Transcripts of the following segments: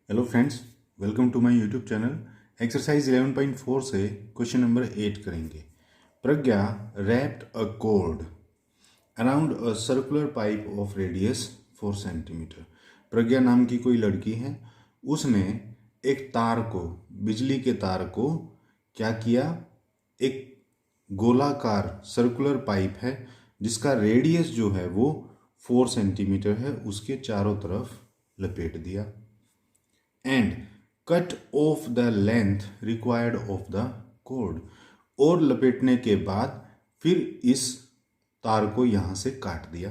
Hello friends, welcome to my YouTube channel. Exercise 11.4 से question number 8 करेंगे। Pragya wrapped a cord around a circular pipe of radius 4 centimetre. Pragya नाम की कोई लड़की है, उसने एक तार को, बिजली के तार को क्या किया, एक गोलाकार सर्कुलर पाइप है जिसका रेडियस जो है वो 4 सेंटीमीटर है, उसके चारों तरफ लपेट दिया and cut off the length required of the code. और लपेटने के बाद फिर इस तार को यहां से काट दिया।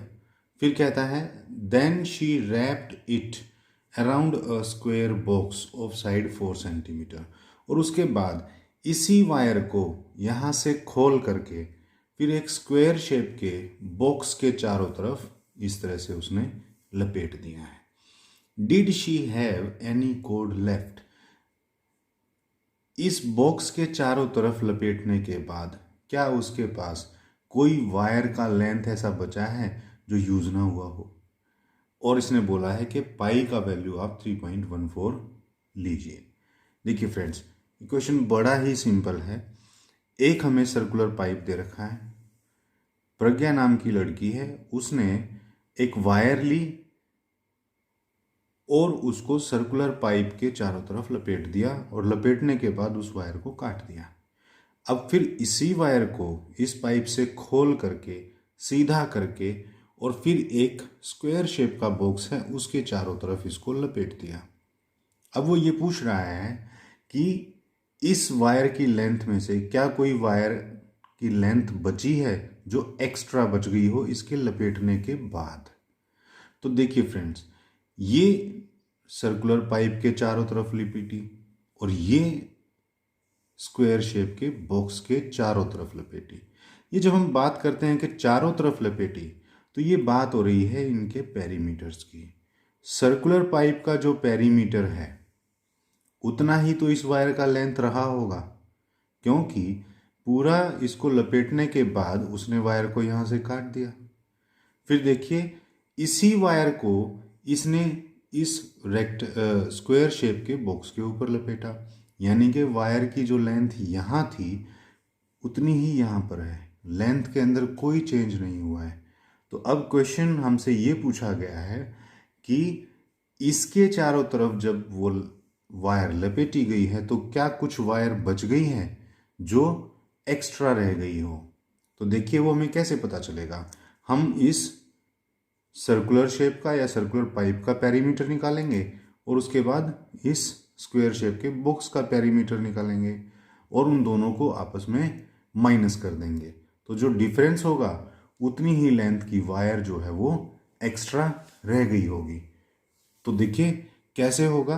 फिर कहता है then she wrapped it around a square box of side 4 centimetre. और उसके बाद इसी वायर को यहां से खोल करके फिर एक स्क्वेयर शेप के बॉक्स के चारों तरफ इस तरह से उसने लपेट दिया है। Did she have any code left. इस बॉक्स के चारों तरफ लपेटने के बाद क्या उसके पास कोई वायर का लेंथ ऐसा बचा है जो यूज ना हुआ हो। और इसने बोला है कि पाई का वैल्यू आप 3.14 लीजिए। देखिए फ्रेंड्स, क्वेश्चन बड़ा ही सिंपल है। एक हमें सर्कुलर पाइप दे रखा है, प्रज्ञा नाम की लड़की है, उसने एक वायर ली और उसको सर्कुलर पाइप के चारों तरफ लपेट दिया और लपेटने के बाद उस वायर को काट दिया। अब फिर इसी वायर को इस पाइप से खोल करके सीधा करके और फिर एक स्क्वायर शेप का बॉक्स है उसके चारों तरफ इसको लपेट दिया। अब वो ये पूछ रहा है कि इस वायर की लेंथ में से क्या कोई वायर की लेंथ बची है जो एक्स्ट्रा बच गई हो इसके लपेटने के बाद। तो देखिए फ्रेंड्स, ये सर्कुलर पाइप के चारों तरफ लपेटी और ये स्क्वायर शेप के बॉक्स के चारों तरफ लपेटी। ये जब हम बात करते हैं कि चारों तरफ लपेटी, तो ये बात हो रही है इनके पेरीमीटर्स की। सर्कुलर पाइप का जो पेरीमीटर है उतना ही तो इस वायर का लेंथ रहा होगा, क्योंकि पूरा इसको लपेटने के बाद उसने वायर को यहां से काट दिया। फिर देखिए इसी वायर को इसने इस स्क्वायर शेप के बॉक्स के ऊपर लपेटा, यानी कि वायर की जो लेंथ यहाँ थी उतनी ही यहाँ पर है, लेंथ के अंदर कोई चेंज नहीं हुआ है। तो अब क्वेश्चन हमसे ये पूछा गया है कि इसके चारों तरफ जब वो वायर लपेटी गई है तो क्या कुछ वायर बच गई है जो एक्स्ट्रा रह गई हो। तो देखिए वो हमें कैसे पता चलेगा। हम इस सर्कुलर शेप का या सर्कुलर पाइप का पेरीमीटर निकालेंगे और उसके बाद इस स्क्वायर शेप के बॉक्स का पेरीमीटर निकालेंगे और उन दोनों को आपस में माइनस कर देंगे। तो जो डिफरेंस होगा उतनी ही लेंथ की वायर जो है वो एक्स्ट्रा रह गई होगी। तो देखिए कैसे होगा।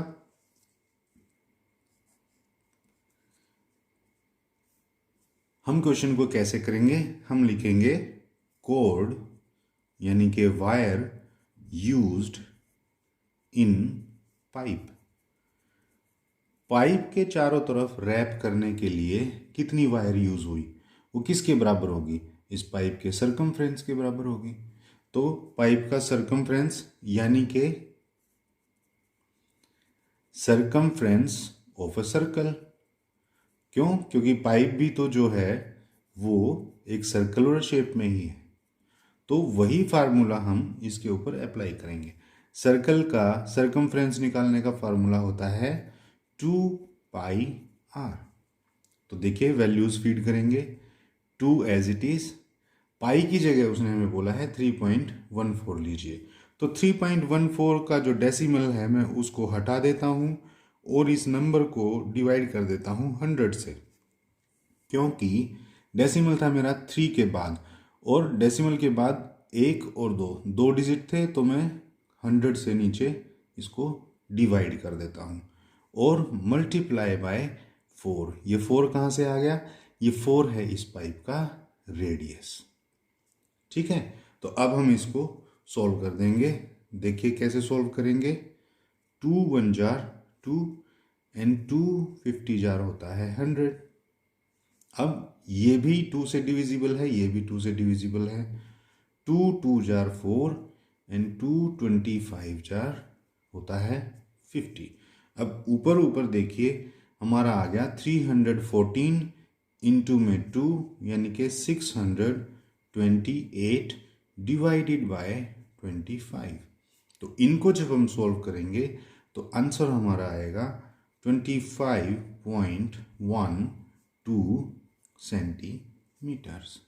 हम क्वेश्चन को कैसे करेंगे, हम लिखेंगे कोड यानी कि wire used in pipe. Pipe के चारों तरफ रैप करने के लिए कितनी वायर यूज हुई, वो किसके बराबर होगी, इस पाइप के सरकमफ्रेंस के बराबर होगी। तो पाइप का सरकमफ्रेंस यानी कि सरकमफ्रेंस ऑफ अ सर्कल। क्यों? क्योंकि पाइप भी तो जो है वो एक सर्कुलर शेप में ही है, तो वही फार्मूला हम इसके ऊपर अप्लाई करेंगे। सर्कल का सरकमफ्रेंस निकालने का फार्मूला होता है 2πr। तो देखिए वैल्यूज फीड करेंगे, 2 एज इट इज, पाई की जगह उसने हमें बोला है 3.14 लीजिए। तो 3.14 का जो डेसिमल है मैं उसको हटा देता हूँ और इस नंबर को डिवाइड कर देता हूँ 100 से, क्योंकि डेसिमल था मेरा 3 के बाद और डेसिमल के बाद 1 और 2 डिजिट थे, तो मैं 100 से नीचे इसको डिवाइड कर देता हूँ और मल्टीप्लाई बाय 4। ये 4 कहाँ से आ गया, ये 4 है इस पाइप का रेडियस। ठीक है, तो अब हम इसको सॉल्व कर देंगे। देखिए कैसे सॉल्व करेंगे। 2 1 जार 2 एंड 2 50 जार होता है 100। अब ये भी 2 से डिविजिबल है, ये भी 2 से डिविजिबल है। 2 2 जार 4 एंड 2 25 जार होता है 50। अब ऊपर ऊपर देखिए हमारा आ गया 314 इंटू में 2 यानी कि 628 डिवाइडेड बाय 25। तो इनको जब हम सॉल्व करेंगे तो आंसर हमारा आएगा 25.12 सेंटीमीटर्स।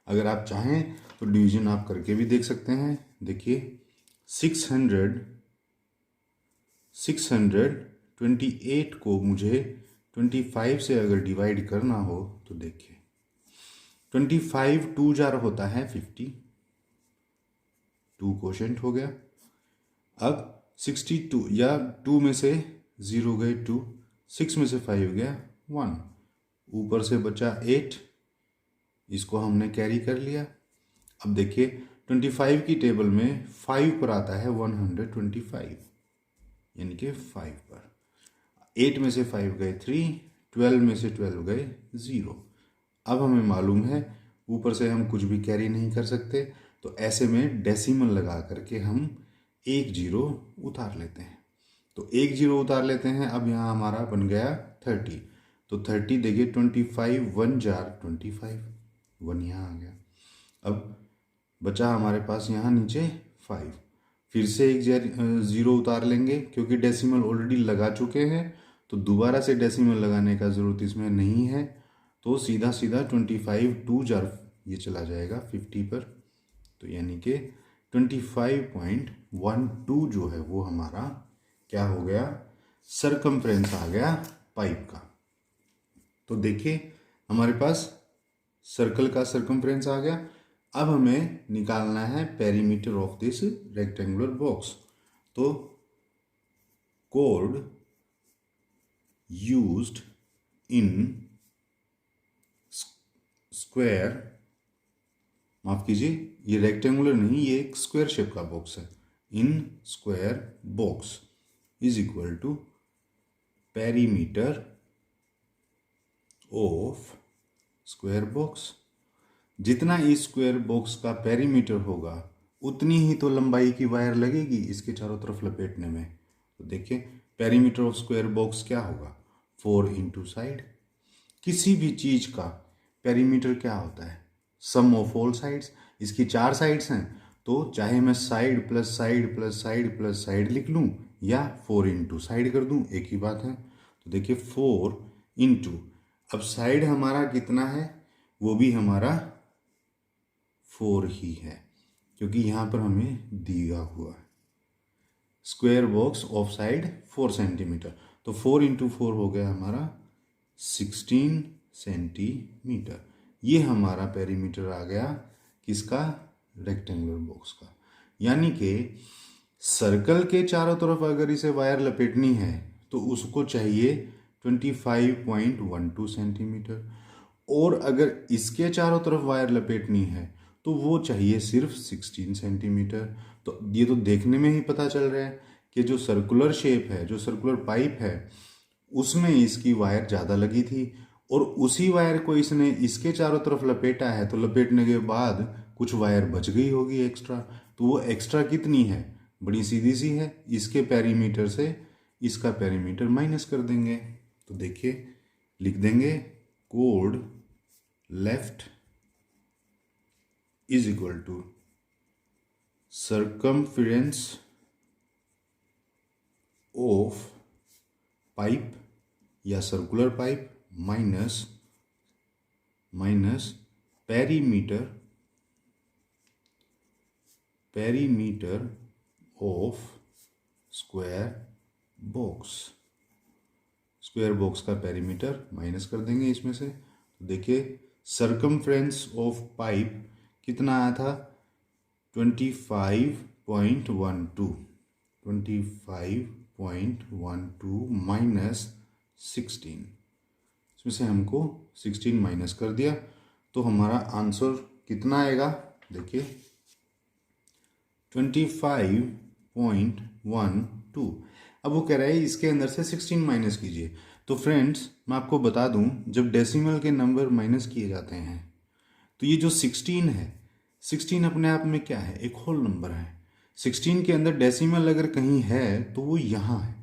अगर आप चाहें तो डिवीजन आप करके भी देख सकते हैं। देखिए 628 को मुझे 25 से अगर डिवाइड करना हो तो देखिए 25 2 जार होता है 50, 2 क्वोशेंट हो गया। अब 62 या 2 में से 0 गए 2, 6 में से 5 गया 1, ऊपर से बचा 8, इसको हमने कैरी कर लिया। अब देखिए 25 की टेबल में 5 पर आता है 125, यानी कि 5 पर 8 में से 5 गए 3, 12 में से 12 गए 0। अब हमें मालूम है ऊपर से हम कुछ भी कैरी नहीं कर सकते, तो ऐसे में डेसिमल लगा करके हम एक जीरो उतार लेते हैं। तो एक जीरो उतार लेते हैं। अब यहाँ हमारा बन गया 30, तो 30 देखिए 25 1 जार 25, 1 यहाँ आ गया। अब बचा हमारे पास यहाँ नीचे 5, फिर से एक जीरो उतार लेंगे क्योंकि डेसिमल ऑलरेडी लगा चुके हैं, तो दोबारा से डेसिमल लगाने का ज़रूरत इसमें नहीं है। तो सीधा सीधा 25 2 जार ये चला जाएगा 50 पर, तो यानी कि 25.12 जो है वो हमारा क्या हो गया, सरकमफ्रेंस आ गया पाइप का। तो देखिए हमारे पास सर्कल का सरकमफ्रेंस आ गया। अब हमें निकालना है perimeter of this rectangular box. तो कोड यूज्ड इन स्क्वायर, माफ कीजिए ये रेक्टेंगुलर नहीं, ये एक स्क्वायर शेप का बॉक्स है। In square box is equal to perimeter of square box. जितना इस स्क्वायर बॉक्स का पेरीमीटर होगा उतनी ही तो लंबाई की वायर लगेगी इसके चारों तरफ लपेटने में। तो देखिए पेरीमीटर ऑफ स्क्वायर बॉक्स क्या होगा, 4 इंटू साइड। किसी भी चीज का पेरीमीटर क्या होता है, सम ऑफ ऑल साइड्स। इसकी 4 साइड्स हैं, तो चाहे मैं side plus side plus side plus side लिख लूँ या 4 इंटू साइड कर दूँ, एक ही बात है। तो देखिए 4 इंटू, अब साइड हमारा कितना है, वो भी हमारा 4 ही है क्योंकि यहाँ पर हमें दिया हुआ है square box of side 4 centimetre. तो 4 इंटू 4 हो गया हमारा 16 सेंटीमीटर। ये हमारा पेरीमीटर आ गया किसका, रेक्टेंगुलर बॉक्स का। यानी कि सर्कल के चारों तरफ अगर इसे वायर लपेटनी है तो उसको चाहिए 25.12 सेंटीमीटर, और अगर इसके चारों तरफ वायर लपेटनी है तो वो चाहिए सिर्फ 16 सेंटीमीटर। तो ये तो देखने में ही पता चल रहा है कि जो सर्कुलर शेप है, जो सर्कुलर पाइप है, उसमें इसकी वायर ज़्यादा लगी थी, और उसी वायर को इसने इसके चारों तरफ लपेटा है, तो लपेटने के बाद कुछ वायर बच गई होगी एक्स्ट्रा। तो वो एक्स्ट्रा कितनी है, बड़ी सीधी सी है, इसके पेरीमीटर से इसका पेरीमीटर माइनस कर देंगे। तो देखिए लिख देंगे cord left is equal to circumference of pipe या circular pipe minus perimeter of square box. Square box का पेरीमीटर माइनस कर देंगे इसमें से। तो देखिए सरकमफ्रेंस ऑफ पाइप कितना आया था, 25.12 माइनस 16, इसमें से हमको 16 माइनस कर दिया, तो हमारा आंसर कितना आएगा, देखिए 25.12। अब वो कह रहा है इसके अंदर से 16 माइनस कीजिए। तो फ्रेंड्स मैं आपको बता दूं, जब डेसिमल के नंबर माइनस किए जाते हैं तो ये जो 16 है, 16 अपने आप में क्या है, एक होल नंबर है। 16 के अंदर डेसिमल अगर कहीं है तो वो यहाँ है,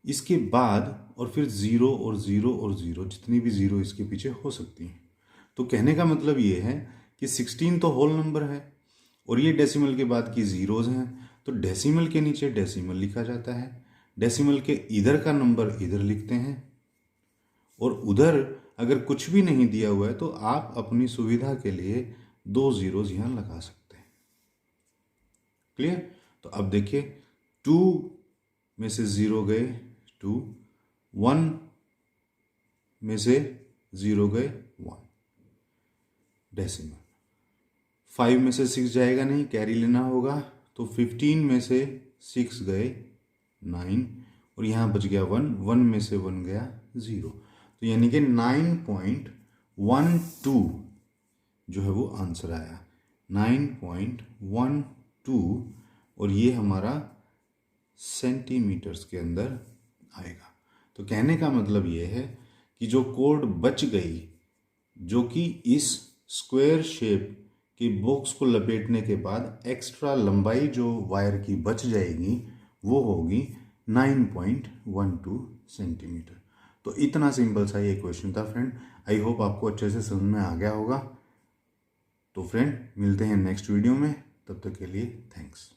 इसके बाद और फिर 0 और 0 और 0, जितनी भी 0 इसके पीछे हो सकती हैं। तो कहने का मतलब ये है कि 16 तो होल नंबर है और ये डेसिमल के बाद की जीरोज हैं, तो डेसिमल के नीचे डेसिमल लिखा जाता है, डेसिमल के इधर का नंबर इधर लिखते हैं, और उधर अगर कुछ भी नहीं दिया हुआ है तो आप अपनी सुविधा के लिए 2 जीरोज यहाँ लगा सकते हैं। क्लियर? तो अब देखिए 2 में से 0 गए 2, 1 में से 0 गए 1, डेसिमल। 5 में से 6 जाएगा नहीं, कैरी लेना होगा, तो 15 में से 6 गए 9 और यहाँ बच गया 1, 1 में से 1 गया 0, तो यानी कि 9.12 जो है वो आंसर आया, 9.12, और ये हमारा सेंटीमीटर्स के अंदर आएगा। तो कहने का मतलब ये है कि जो कोड बच गई, जो कि इस स्क्वायर शेप की बॉक्स को लपेटने के बाद एक्स्ट्रा लंबाई जो वायर की बच जाएगी वो होगी 9.12 सेंटीमीटर। तो इतना सिंपल सा ये क्वेश्चन था फ्रेंड। आई होप आपको अच्छे से समझ में आ गया होगा। तो फ्रेंड मिलते हैं नेक्स्ट वीडियो में, तब तक के लिए थैंक्स।